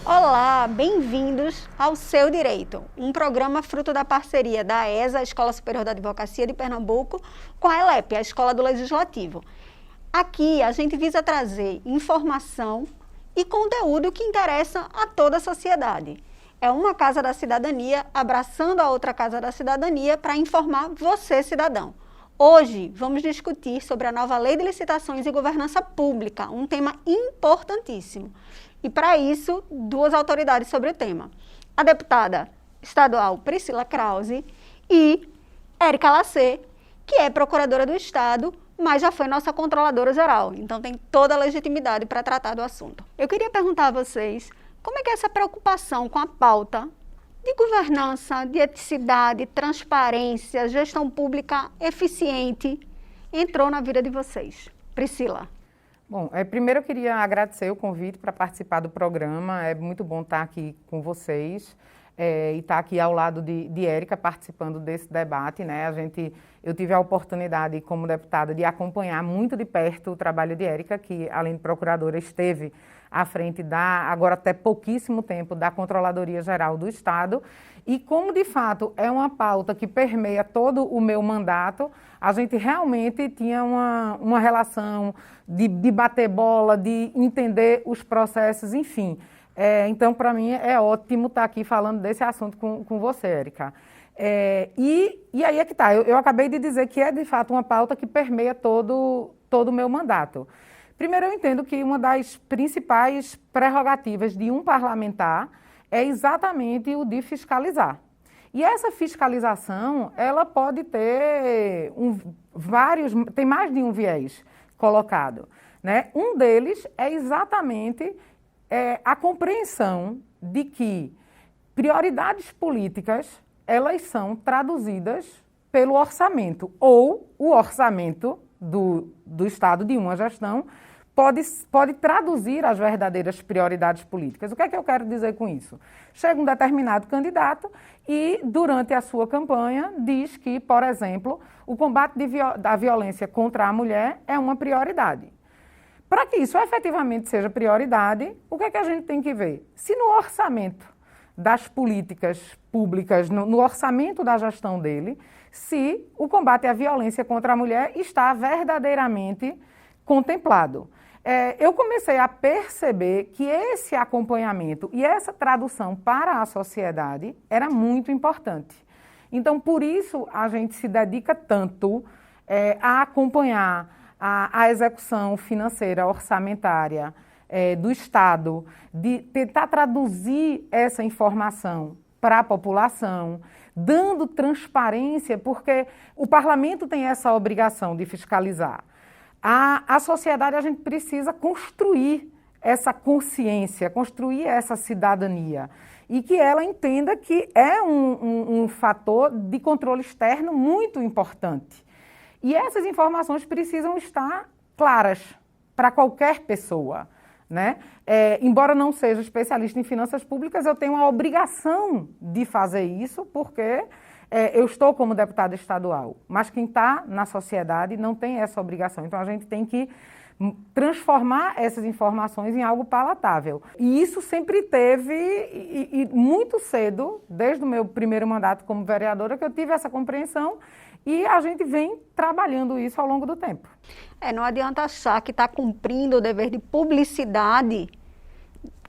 Olá, bem-vindos ao Seu Direito, um programa fruto da parceria da ESA, a Escola Superior da Advocacia de Pernambuco, com a ELEP, a Escola do Legislativo. Aqui a gente visa trazer informação e conteúdo que interessa a toda a sociedade. É uma Casa da Cidadania abraçando a outra Casa da Cidadania para informar você, cidadão. Hoje vamos discutir sobre a nova Lei de Licitações e Governança Pública, um tema importantíssimo. E para isso, duas autoridades sobre o tema. A deputada estadual Priscila Krause e Érica Lacê, que é procuradora do Estado, mas já foi nossa controladora geral, então tem toda a legitimidade para tratar do assunto. Eu queria perguntar a vocês, como é que essa preocupação com a pauta de governança, de eticidade, transparência, gestão pública eficiente entrou na vida de vocês? Priscila. Bom, primeiro eu queria agradecer o convite para participar do programa. É muito bom estar aqui com vocês e estar aqui ao lado de Érica participando desse debate, né? Eu tive a oportunidade como deputada de acompanhar muito de perto o trabalho de Érica, que além de procuradora esteve à frente agora até pouquíssimo tempo, da Controladoria Geral do Estado. E como, de fato, é uma pauta que permeia todo o meu mandato, a gente realmente tinha uma relação de bater bola, de entender os processos, enfim. Então, para mim, é ótimo estar aqui falando desse assunto com você, Érica. E aí é que está. Eu acabei de dizer que é, de fato, uma pauta que permeia todo o meu mandato. Primeiro, eu entendo que uma das principais prerrogativas de um parlamentar é exatamente o de fiscalizar. E essa fiscalização, ela pode ter tem mais de um viés colocado, né? Um deles é exatamente a compreensão de que prioridades políticas, elas são traduzidas pelo orçamento, ou o orçamento do Estado de uma gestão pode traduzir as verdadeiras prioridades políticas. O que é que eu quero dizer com isso? Chega um determinado candidato e, durante a sua campanha, diz que, por exemplo, o combate da violência contra a mulher é uma prioridade. Para que isso efetivamente seja prioridade, o que é que a gente tem que ver? Se no orçamento das políticas públicas, no orçamento da gestão dele, se o combate à violência contra a mulher está verdadeiramente contemplado. Eu comecei a perceber que esse acompanhamento e essa tradução para a sociedade era muito importante. Então, por isso, a gente se dedica tanto a acompanhar a execução financeira, orçamentária do Estado, de tentar traduzir essa informação para a população, dando transparência, porque o parlamento tem essa obrigação de fiscalizar. A sociedade, a gente precisa construir essa consciência, construir essa cidadania e que ela entenda que é um fator de controle externo muito importante. E essas informações precisam estar claras para qualquer pessoa, né? Embora não seja especialista em finanças públicas, eu tenho a obrigação de fazer isso porque eu estou como deputada estadual, mas quem está na sociedade não tem essa obrigação. Então, a gente tem que transformar essas informações em algo palatável. E isso sempre teve, e muito cedo, desde o meu primeiro mandato como vereadora, que eu tive essa compreensão e a gente vem trabalhando isso ao longo do tempo. Não adianta achar que está cumprindo o dever de publicidade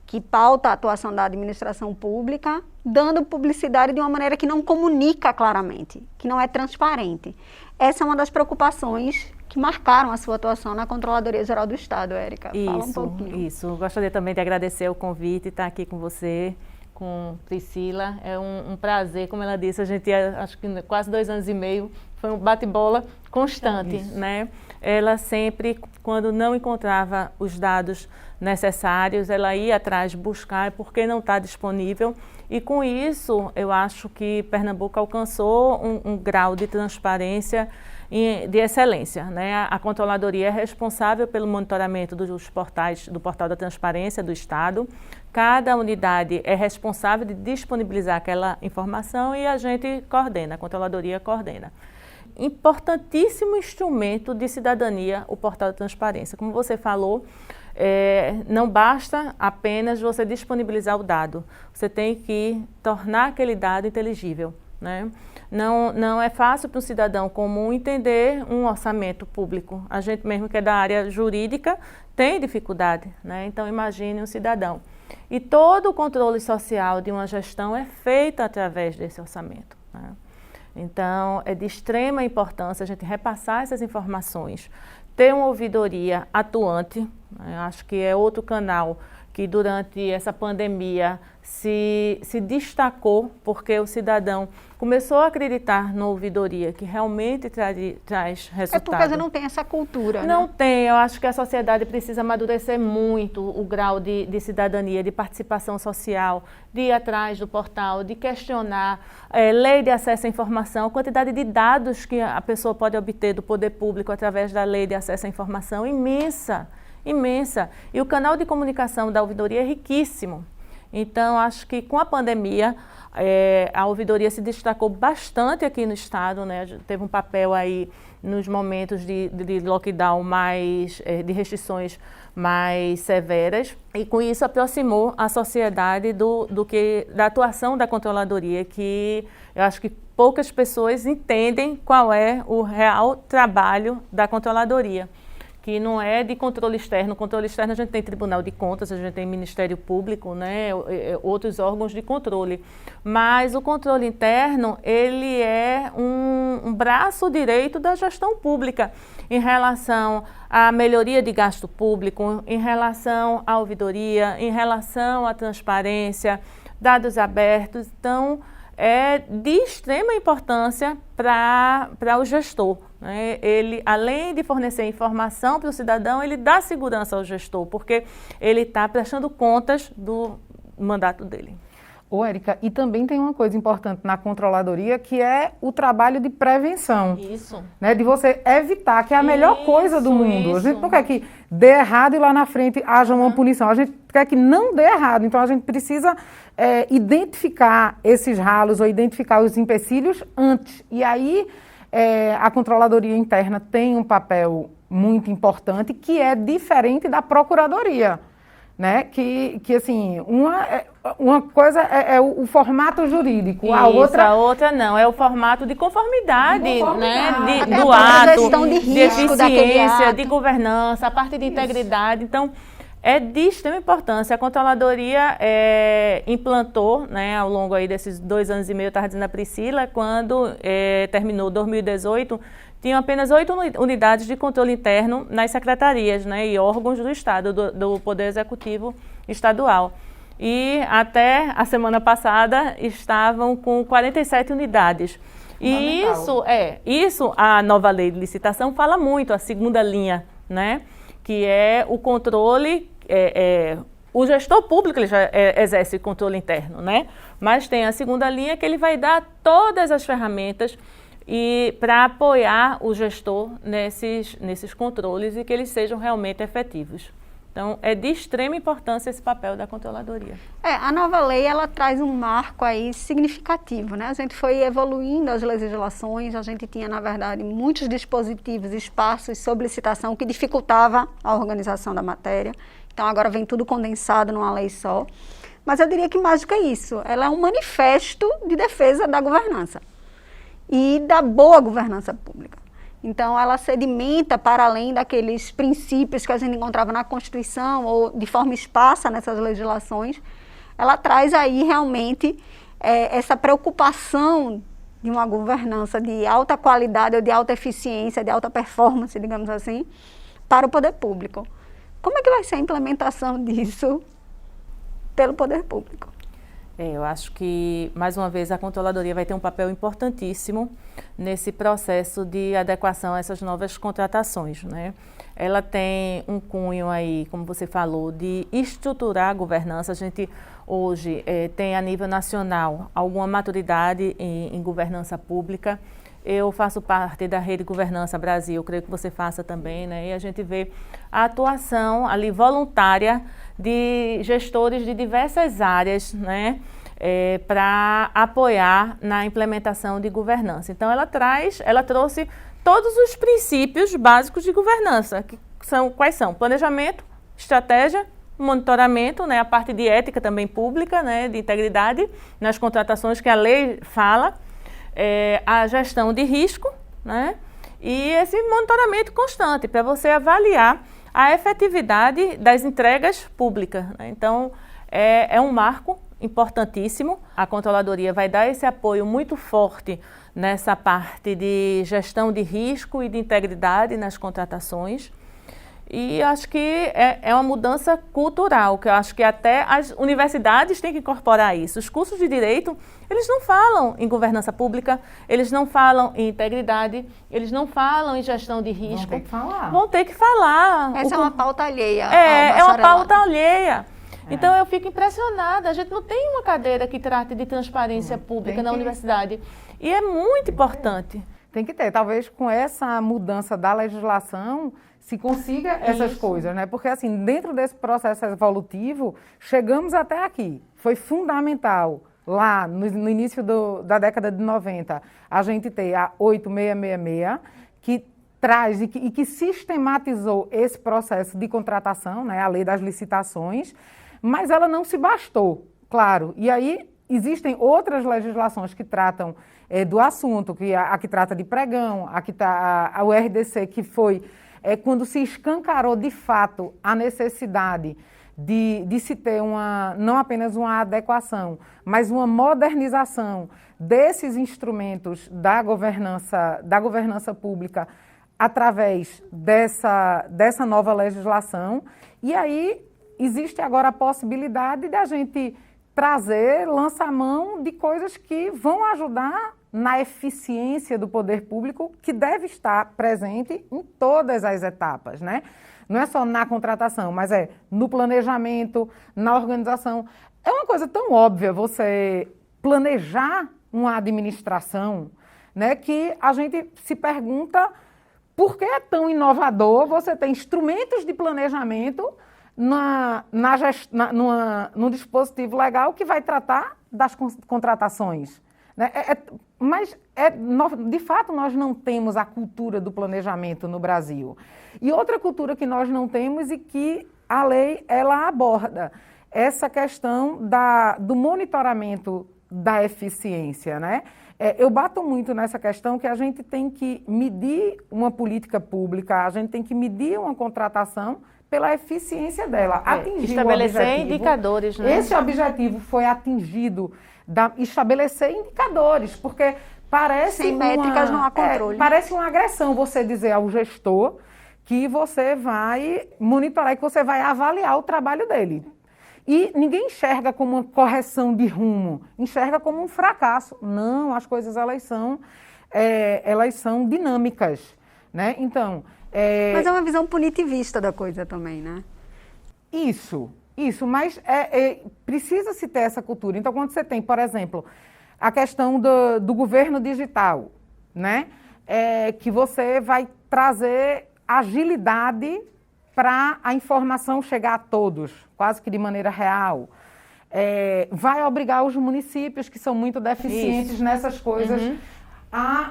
que pauta a atuação da administração pública, dando publicidade de uma maneira que não comunica claramente, que não é transparente. Essa é uma das preocupações que marcaram a sua atuação na Controladoria Geral do Estado, Érica. Fala um pouquinho. Isso. Gostaria também de agradecer o convite, estar aqui com você, com Priscila. É um prazer, como ela disse, a gente acho que quase 2 anos e meio, foi um bate-bola constante, né? Ela sempre, quando não encontrava os dados necessários, ela ia atrás buscar porque não está disponível. E com isso, eu acho que Pernambuco alcançou um grau de transparência de excelência, né? A Controladoria é responsável pelo monitoramento dos portais, do Portal da Transparência do Estado. Cada unidade é responsável de disponibilizar aquela informação e a gente coordena, a Controladoria coordena. importantíssimo instrumento de cidadania o portal de transparência. Como você falou, não basta apenas você disponibilizar o dado, você tem que tornar aquele dado inteligível, né? Não é fácil para um cidadão comum entender um orçamento público. A gente mesmo que é da área jurídica tem dificuldade, né? Então imagine um cidadão. E todo o controle social de uma gestão é feito através desse orçamento, né? Então é de extrema importância a gente repassar essas informações, ter uma ouvidoria atuante, né? Acho que é outro canal que durante essa pandemia se destacou, porque o cidadão começou a acreditar na ouvidoria, que realmente traz resultado. É porque não tem essa cultura, né? Não tem, eu acho que a sociedade precisa amadurecer muito o grau de cidadania, de participação social, de ir atrás do portal, de questionar, lei de acesso à informação, a quantidade de dados que a pessoa pode obter do poder público através da lei de acesso à informação, imensa. Imensa. E o canal de comunicação da ouvidoria é riquíssimo. Então, acho que com a pandemia, a ouvidoria se destacou bastante aqui no estado, né? Teve um papel aí nos momentos de lockdown de restrições mais severas, e com isso aproximou a sociedade da atuação da controladoria, que eu acho que poucas pessoas entendem qual é o real trabalho da controladoria, que não é de controle externo. O controle externo a gente tem Tribunal de Contas, a gente tem Ministério Público, né, outros órgãos de controle. Mas o controle interno, ele é um braço direito da gestão pública em relação à melhoria de gasto público, em relação à ouvidoria, em relação à transparência, dados abertos. Então, é de extrema importância para o gestor, né? Ele, além de fornecer informação para o cidadão, ele dá segurança ao gestor, porque ele está prestando contas do mandato dele. Ô, Érica, e também tem uma coisa importante na controladoria, que é o trabalho de prevenção. Isso. Né, de você evitar, que é a melhor coisa do mundo. A gente não quer que dê errado e lá na frente haja uma punição. A gente quer que não dê errado. Então, a gente precisa identificar esses ralos ou identificar os empecilhos antes. E aí, a controladoria interna tem um papel muito importante, que é diferente da procuradoria. Né? Que assim, uma coisa é o formato jurídico, Isso, a outra não, é o formato de conformidade, né? Até do a ato, gestão de risco daquele eficiência, ato. de governança, a parte de integridade. Então, é de extrema importância. A controladoria implantou, né, ao longo aí desses 2 anos e meio, estava dizendo a Priscila, quando terminou 2018, tinham apenas 8 unidades de controle interno nas secretarias, né, e órgãos do Estado, do Poder Executivo Estadual. E até a semana passada estavam com 47 unidades. E isso a nova lei de licitação fala muito, a segunda linha, né, que é o controle, o gestor público ele já exerce controle interno, né, mas tem a segunda linha que ele vai dar todas as ferramentas para apoiar o gestor nesses controles e que eles sejam realmente efetivos. Então, é de extrema importância esse papel da controladoria. A nova lei, ela traz um marco aí significativo, né? A gente foi evoluindo as legislações, a gente tinha, na verdade, muitos dispositivos, espaços sob licitação que dificultava a organização da matéria. Então, agora vem tudo condensado numa lei só. Mas eu diria que mais do que isso, ela é um manifesto de defesa da governança e da boa governança pública. Então, ela sedimenta para além daqueles princípios que a gente encontrava na Constituição ou de forma esparsa nessas legislações, ela traz aí realmente essa preocupação de uma governança de alta qualidade ou de alta eficiência, de alta performance, digamos assim, para o poder público. Como é que vai ser a implementação disso pelo poder público? Eu acho que, mais uma vez, a controladoria vai ter um papel importantíssimo nesse processo de adequação a essas novas contratações, né? Ela tem um cunho aí, como você falou, de estruturar a governança. A gente hoje tem a nível nacional alguma maturidade em governança pública. Eu faço parte da Rede Governança Brasil, creio que você faça também, né? E a gente vê a atuação ali voluntária de gestores de diversas áreas, né? para apoiar na implementação de governança. Então, ela trouxe todos os princípios básicos de governança, que são, quais são? Planejamento, estratégia, monitoramento, né, a parte de ética também pública, né, de integridade nas contratações que a lei fala, a gestão de risco, né, e esse monitoramento constante para você avaliar a efetividade das entregas públicas, né? Então, é um marco importantíssimo. A Controladoria vai dar esse apoio muito forte nessa parte de gestão de risco e de integridade nas contratações. E acho que é uma mudança cultural, que eu acho que até as universidades têm que incorporar isso. Os cursos de direito, eles não falam em governança pública, eles não falam em integridade, eles não falam em gestão de risco. Vão ter que falar. Vão ter que falar. Essa é uma pauta alheia. É uma pauta alheia. Então eu fico impressionada, a gente não tem uma cadeira que trate de transparência pública na universidade. E é muito importante. Tem que ter, talvez com essa mudança da legislação se consiga essas coisas, né? Porque assim, dentro desse processo evolutivo, chegamos até aqui. Foi fundamental, lá no início da década de 90, a gente ter a 8666, que traz e que sistematizou esse processo de contratação, né? A lei das licitações, mas ela não se bastou, claro. E aí existem outras legislações que tratam do assunto, que a que trata de pregão, a URDC, que foi quando se escancarou de fato a necessidade de se ter não apenas uma adequação, mas uma modernização desses instrumentos da governança pública através dessa nova legislação. E aí existe agora a possibilidade de a gente lançar mão de coisas que vão ajudar na eficiência do poder público, que deve estar presente em todas as etapas, né? Não é só na contratação, mas no planejamento, na organização. É uma coisa tão óbvia você planejar uma administração, né, que a gente se pergunta por que é tão inovador você ter instrumentos de planejamento num dispositivo legal que vai tratar das contratações. Né? Mas, de fato, nós não temos a cultura do planejamento no Brasil. E outra cultura que nós não temos e que a lei ela aborda, essa questão do monitoramento da eficiência. Né? Eu bato muito nessa questão que a gente tem que medir uma política pública, a gente tem que medir uma contratação pela eficiência dela. Estabelecer indicadores. Né? Esse objetivo foi atingido, estabelecer indicadores, porque parece sem métricas não há controle. Parece uma agressão você dizer ao gestor que você vai monitorar e que você vai avaliar o trabalho dele. E ninguém enxerga como uma correção de rumo, enxerga como um fracasso. Não, as coisas elas são dinâmicas, né? Então, mas é uma visão punitivista da coisa também, né? Isso, mas precisa-se ter essa cultura. Então, quando você tem, por exemplo, a questão do governo digital, né? Que você vai trazer agilidade para a informação chegar a todos, quase que de maneira real. Vai obrigar os municípios, que são muito deficientes nessas coisas, a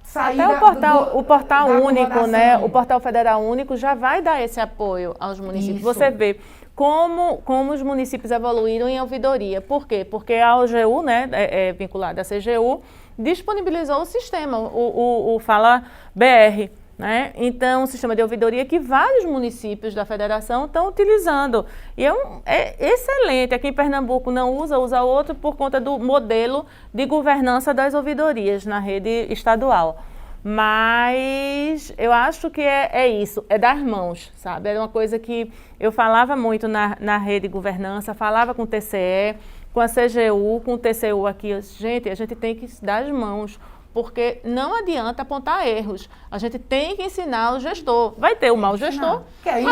sair até o portal único, né? O portal federal único já vai dar esse apoio aos municípios. Isso. Você vê como os municípios evoluíram em ouvidoria. Por quê? Porque a OGU, né, vinculada à CGU, disponibilizou o sistema, o Fala BR. Né? Então, um sistema de ouvidoria que vários municípios da federação estão utilizando. E é excelente. Aqui em Pernambuco não usa outro por conta do modelo de governança das ouvidorias na rede estadual. Mas eu acho que é isso, é dar mãos, sabe? Era uma coisa que eu falava muito na rede governança, falava com o TCE, com a CGU, com o TCU aqui. Gente, a gente tem que dar as mãos. Porque não adianta apontar erros. A gente tem que ensinar o gestor. Vai ter o mau gestor. Que aí,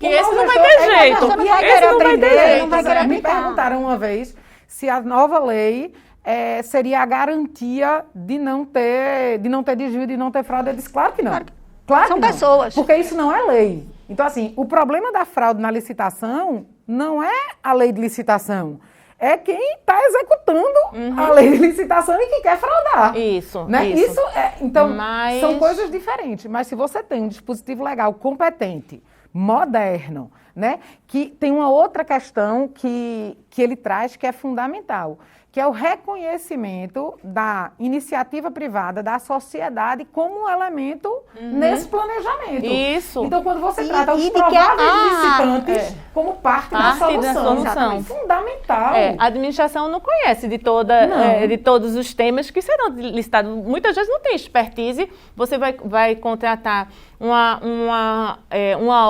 esse não vai ter jeito. Não vai querer aprender, não vai querer Me perguntaram uma vez se a nova lei seria a garantia de não ter desvio, de não ter fraude. Eu disse, claro que não. Claro São que não, pessoas. Porque isso não é lei. Então, assim, o problema da fraude na licitação não é a lei de licitação. é quem está executando a lei de licitação e que quer fraudar. Isso, né? isso. Então, são coisas diferentes. Mas se você tem um dispositivo legal competente, moderno, né, que tem uma outra questão que ele traz que é fundamental, que é o reconhecimento da iniciativa privada, da sociedade como um elemento nesse planejamento. Isso. Então, quando você trata os prováveis licitantes como parte da solução. Exatamente. Fundamental. A administração não conhece de todos os temas que serão licitados. Muitas vezes não tem expertise. Você vai contratar uma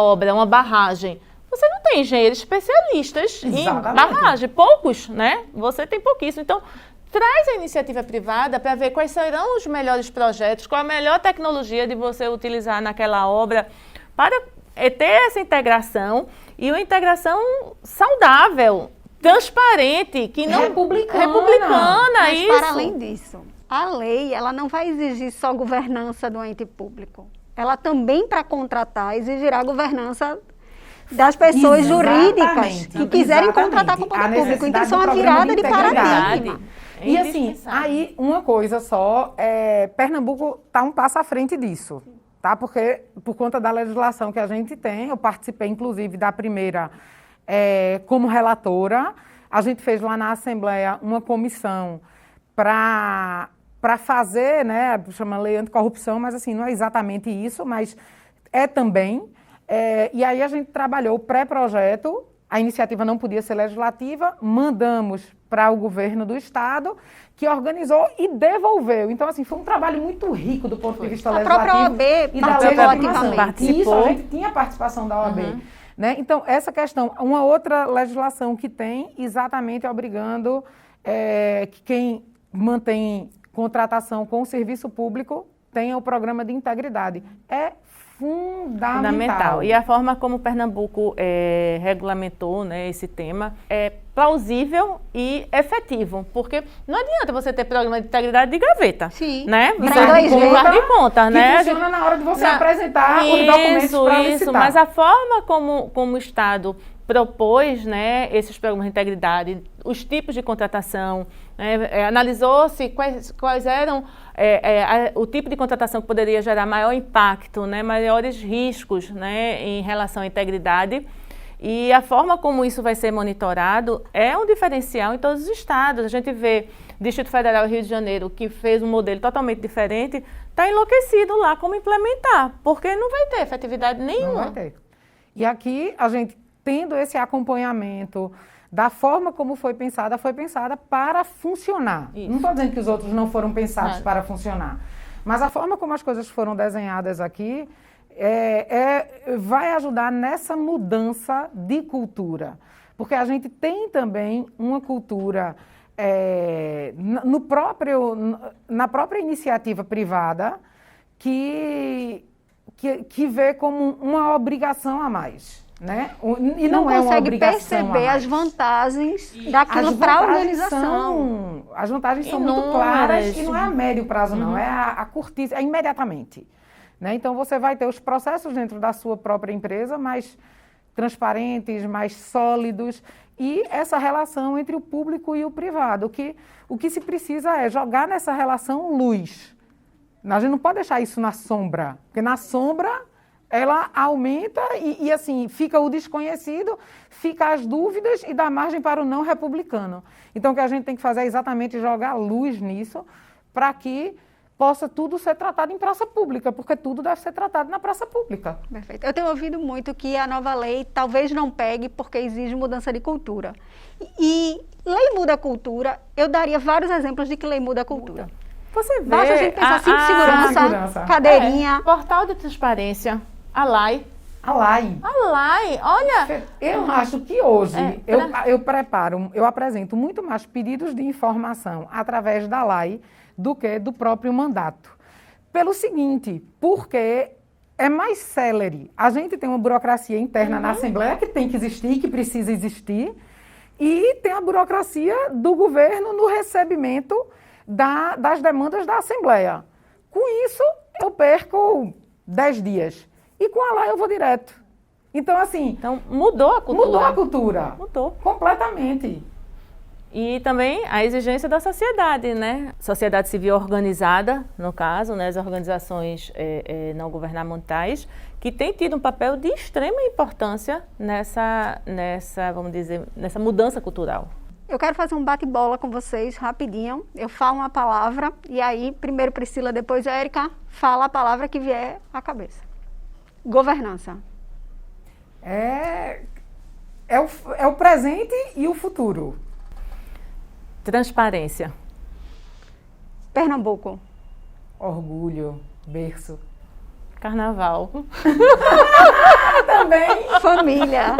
obra, uma barragem. Você não tem engenheiros especialistas em barragem, poucos, né? Você tem pouquíssimo. Então, traz a iniciativa privada para ver quais serão os melhores projetos, qual a melhor tecnologia de você utilizar naquela obra para ter essa integração e uma integração saudável, transparente, que não republicana. Mas isso. para além disso, a lei ela não vai exigir só governança do ente público. Ela também, para contratar, exigirá a governança das pessoas jurídicas que quiserem contratar com o poder público. Então, isso é uma virada de paradigma. E assim, aí uma coisa só, Pernambuco está um passo à frente disso, tá? Porque por conta da legislação que a gente tem, eu participei inclusive da primeira como relatora, a gente fez lá na Assembleia uma comissão para fazer, né, chama Lei Anticorrupção, mas assim, não é exatamente isso, mas é também. E aí a gente trabalhou o pré-projeto, a iniciativa não podia ser legislativa, mandamos para o governo do estado, que organizou e devolveu. Então, assim, foi um trabalho muito rico do ponto de vista legislativo. A própria OAB e da legislação. Isso, a gente tinha a participação da OAB. Né? Então, essa questão, uma outra legislação que tem, exatamente obrigando que quem mantém contratação com o serviço público tenha o programa de integridade. É fundamental. E a forma como Pernambuco regulamentou, né, esse tema é plausível e efetivo, porque não adianta você ter programa de integridade de gaveta. Sim. Né? Faz de conta, né? Funciona na hora de você apresentar os documentos para licitar. Mas a forma como o Estado propôs, né, esses programas de integridade, os tipos de contratação, né, analisou-se quais eram o tipo de contratação que poderia gerar maior impacto, né, maiores riscos, né, em relação à integridade. E a forma como isso vai ser monitorado é um diferencial em todos os estados. A gente vê Distrito Federal e Rio de Janeiro, que fez um modelo totalmente diferente, está enlouquecido lá como implementar, porque não vai ter efetividade nenhuma. Não vai ter. E aqui a gente tendo esse acompanhamento da forma como foi pensada para funcionar. Isso. Não estou dizendo que os outros não foram pensados para funcionar, mas a forma como as coisas foram desenhadas aqui vai ajudar nessa mudança de cultura. Porque a gente tem também uma cultura na própria iniciativa privada que vê como uma obrigação a mais. Né? E não consegue perceber as vantagens daquilo para a organização. As vantagens são muito claras e não é a médio prazo, não, é a curtíssima, é imediatamente. Né? Então você vai ter os processos dentro da sua própria empresa mais transparentes, mais sólidos, e essa relação entre o público e o privado. O que se precisa é jogar nessa relação luz. A gente não pode deixar isso na sombra, porque na sombra ela aumenta e assim, fica o desconhecido, fica as dúvidas e dá margem para o não republicano. Então, o que a gente tem que fazer é exatamente jogar luz nisso, para que possa tudo ser tratado em praça pública, porque tudo deve ser tratado na praça pública. Perfeito. Eu tenho ouvido muito que a nova lei talvez não pegue porque exige mudança de cultura. E lei muda a cultura, eu daria vários exemplos de que lei muda a cultura. Você vê... Basta a gente pensar assim, segurança, cadeirinha... Portal de transparência... A LAI, olha... Eu acho que hoje eu apresento muito mais pedidos de informação através da LAI do que do próprio mandato. Pelo seguinte, porque é mais célere. A gente tem uma burocracia interna na Assembleia que tem que existir, que precisa existir, e tem a burocracia do governo no recebimento das demandas da Assembleia. Com isso, eu perco 10 dias. E com a LAI eu vou direto. Então, assim... Então, mudou a cultura. Mudou a cultura. Mudou. Completamente. E também a exigência da sociedade, né? Sociedade civil organizada, no caso, né? As organizações não governamentais, que tem tido um papel de extrema importância vamos dizer, nessa mudança cultural. Eu quero fazer um bate-bola com vocês, rapidinho. Eu falo uma palavra e aí, primeiro Priscila, depois Érica, fala a palavra que vier à cabeça. Governança. É o presente e o futuro. Transparência. Pernambuco. Orgulho, berço. Carnaval. Também. Família.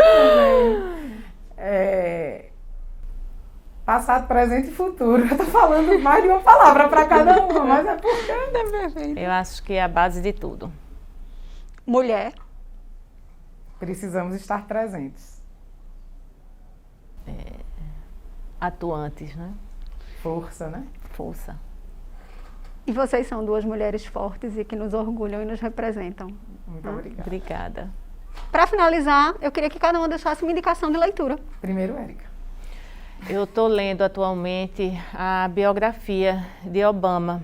Passado, presente e futuro. Eu tô falando mais de uma palavra para cada uma, mas é porque é perfeito. Eu acho que é a base de tudo. Mulher. Precisamos estar presentes. Atuantes, né? Força, né? Força. E vocês são duas mulheres fortes e que nos orgulham e nos representam. Muito obrigada. Obrigada. Para finalizar, eu queria que cada uma deixasse uma indicação de leitura. Primeiro, Érica. Eu estou lendo atualmente a biografia de Obama.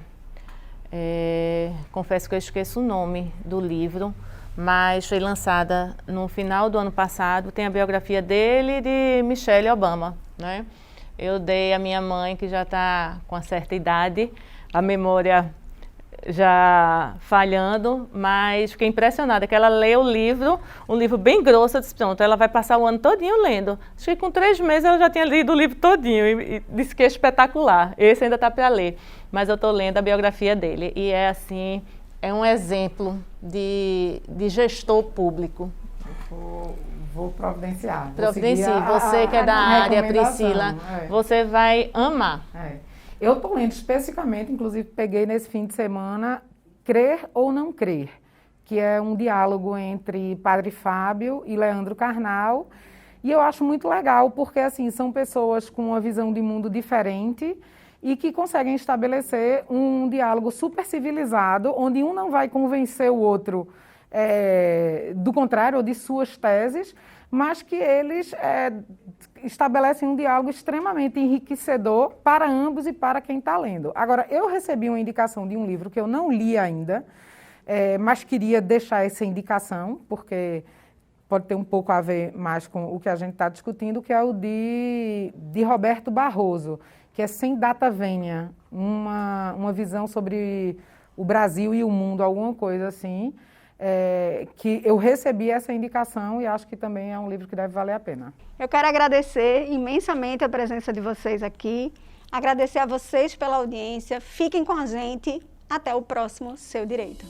Confesso que eu esqueço o nome do livro, mas foi lançada no final do ano passado. Tem a biografia dele e de Michelle Obama, né? Eu dei à minha mãe, que já está com uma certa idade, a memória já falhando, mas fiquei impressionada que ela leu o livro, um livro bem grosso. Eu disse, pronto, ela vai passar o ano todinho lendo. Acho que com 3 meses ela já tinha lido o livro todinho e disse que é espetacular. Esse ainda está para ler, mas eu estou lendo a biografia dele e é assim, é um exemplo de gestor público. Vou providenciar. Providencie. Você que é da área, Priscila, você vai amar. Eu estou lendo especificamente, inclusive peguei nesse fim de semana, Crer ou Não Crer, que é um diálogo entre Padre Fábio e Leandro Carnal. E eu acho muito legal, porque assim, são pessoas com uma visão de mundo diferente e que conseguem estabelecer um diálogo super civilizado, onde um não vai convencer o outro do contrário, ou de suas teses, mas que eles estabelecem um diálogo extremamente enriquecedor para ambos e para quem está lendo. Agora, eu recebi uma indicação de um livro que eu não li ainda, mas queria deixar essa indicação, porque pode ter um pouco a ver mais com o que a gente está discutindo, que é o de Roberto Barroso, que é Sem Data Vênia, uma visão sobre o Brasil e o mundo, alguma coisa assim, que eu recebi essa indicação e acho que também é um livro que deve valer a pena. Eu quero agradecer imensamente a presença de vocês aqui, agradecer a vocês pela audiência, fiquem com a gente, até o próximo Seu Direito.